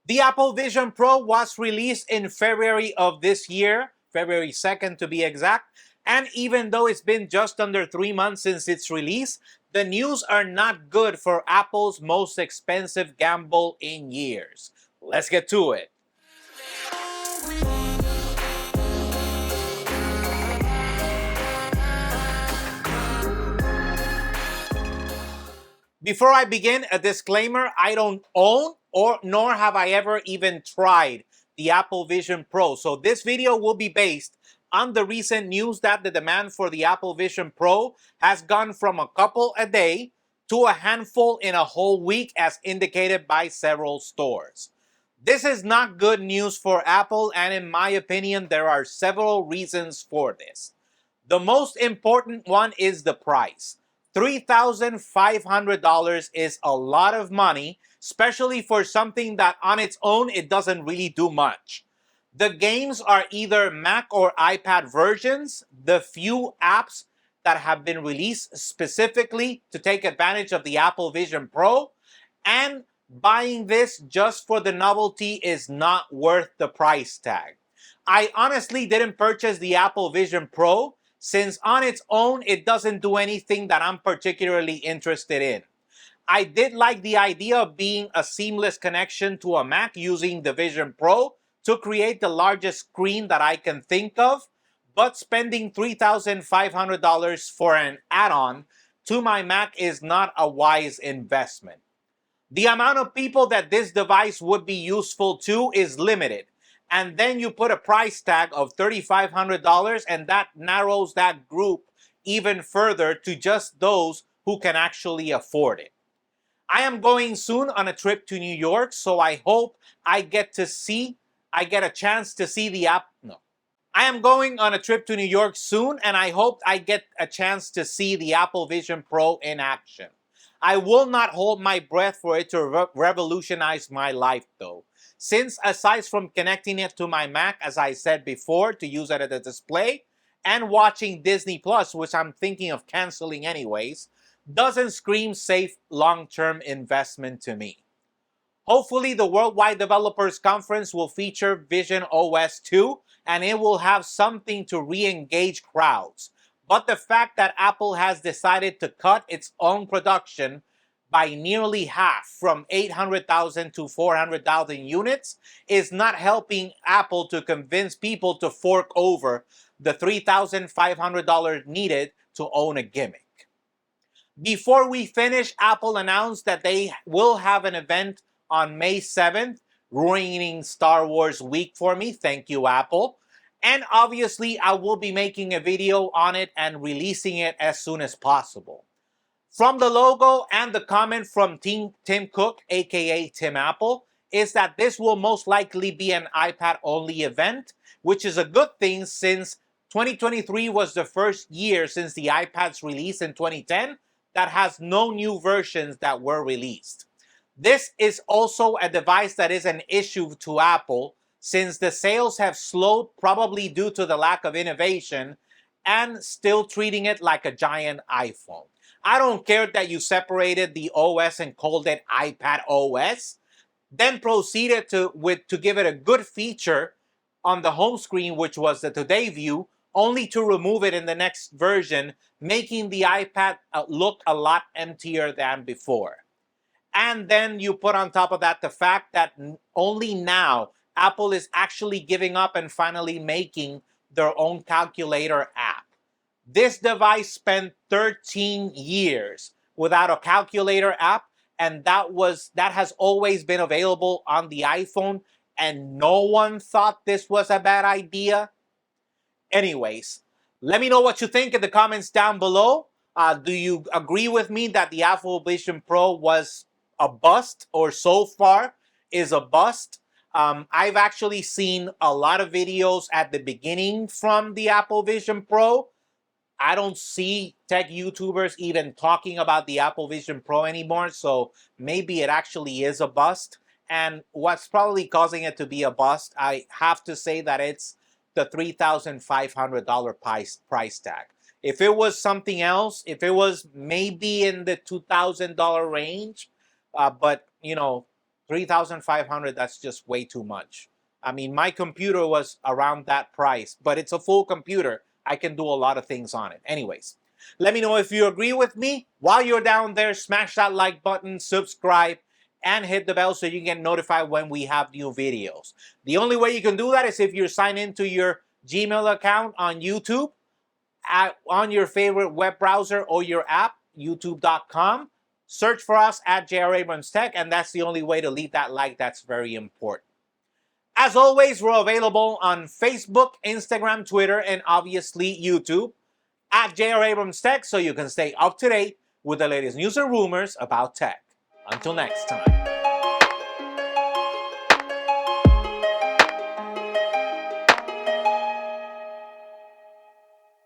The Apple Vision Pro was released in February of this year, February 2nd to be exact, and even though it's been just under 3 months since its release, the news are not good for Apple's most expensive gamble in years. Let's get to it. Before I begin, a disclaimer: I don't own or nor have I ever even tried the Apple Vision Pro. So this video will be based on the recent news that the demand for the Apple Vision Pro has gone from a couple a day to a handful in a whole week, as indicated by several stores. This is not good news for Apple, and in my opinion, there are several reasons for this. The most important one is the price. $3,500 is a lot of money, especially for something that on its own it doesn't really do much. The games are either Mac or iPad versions, the few apps that have been released specifically to take advantage of the Apple Vision Pro, and buying this just for the novelty is not worth the price tag. I honestly didn't purchase the Apple Vision Pro since on its own it doesn't do anything that I'm particularly interested in. I did like the idea of being a seamless connection to a Mac using the Vision Pro to create the largest screen that I can think of, but spending $3,500 for an add-on to my Mac is not a wise investment. The amount of people that this device would be useful to is limited. And then you put a price tag of $3,500 and that narrows that group even further to just those who can actually afford it. I am going soon on a trip to New York, so I hope I get a chance to see the app. No. I am going on a trip to New York soon, and I hope I get a chance to see the Apple Vision Pro in action. I will not hold my breath for it to revolutionize my life though, since aside from connecting it to my Mac, as I said before, to use it as a display, and watching Disney Plus, which I'm thinking of canceling anyways, doesn't scream safe long-term investment to me. Hopefully the Worldwide Developers Conference will feature Vision OS 2 and it will have something to re-engage crowds. But the fact that Apple has decided to cut its own production by nearly half, from 800,000 to 400,000 units, is not helping Apple to convince people to fork over the $3,500 needed to own a gimmick. Before we finish, Apple announced that they will have an event on May 7th, ruining Star Wars week for me. Thank you, Apple. And obviously, I will be making a video on it and releasing it as soon as possible. From the logo and the comment from Tim Cook, aka Tim Apple, is that this will most likely be an iPad-only event, which is a good thing since 2023 was the first year since the iPad's release in 2010 that has no new versions that were released. This is also a device that is an issue to Apple, since the sales have slowed, probably due to the lack of innovation and still treating it like a giant iPhone. I don't care that you separated the OS and called it iPad OS, then proceeded to give it a good feature on the home screen, which was the Today view, only to remove it in the next version, making the iPad look a lot emptier than before. And then you put on top of that the fact that only now Apple is actually giving up and finally making their own calculator app. This device spent 13 years without a calculator app, and that has always been available on the iPhone, and no one thought this was a bad idea. Anyways, let me know what you think in the comments down below. Do you agree with me that the Apple Vision Pro was a bust, or so far is a bust? I've actually seen a lot of videos at the beginning from the Apple Vision Pro. I don't see tech YouTubers even talking about the Apple Vision Pro anymore, so maybe it actually is a bust. And what's probably causing it to be a bust, I have to say that it's the $3,500 price tag. If it was something else, if it was maybe in the $2,000 range, but you know, $3,500, that's just way too much. I mean, my computer was around that price, but it's a full computer. I can do a lot of things on it. Anyways, let me know if you agree with me. While you're down there, smash that like button, subscribe, and hit the bell so you get notified when we have new videos. The only way you can do that is if you're signed into your Gmail account on YouTube, on your favorite web browser or your app, youtube.com. Search for us at J.R. Abrams Tech, and that's the only way to leave that like. That's very important. As always, we're available on Facebook, Instagram, Twitter, and obviously YouTube at J.R. Abrams Tech, so you can stay up to date with the latest news and rumors about tech. Until next time.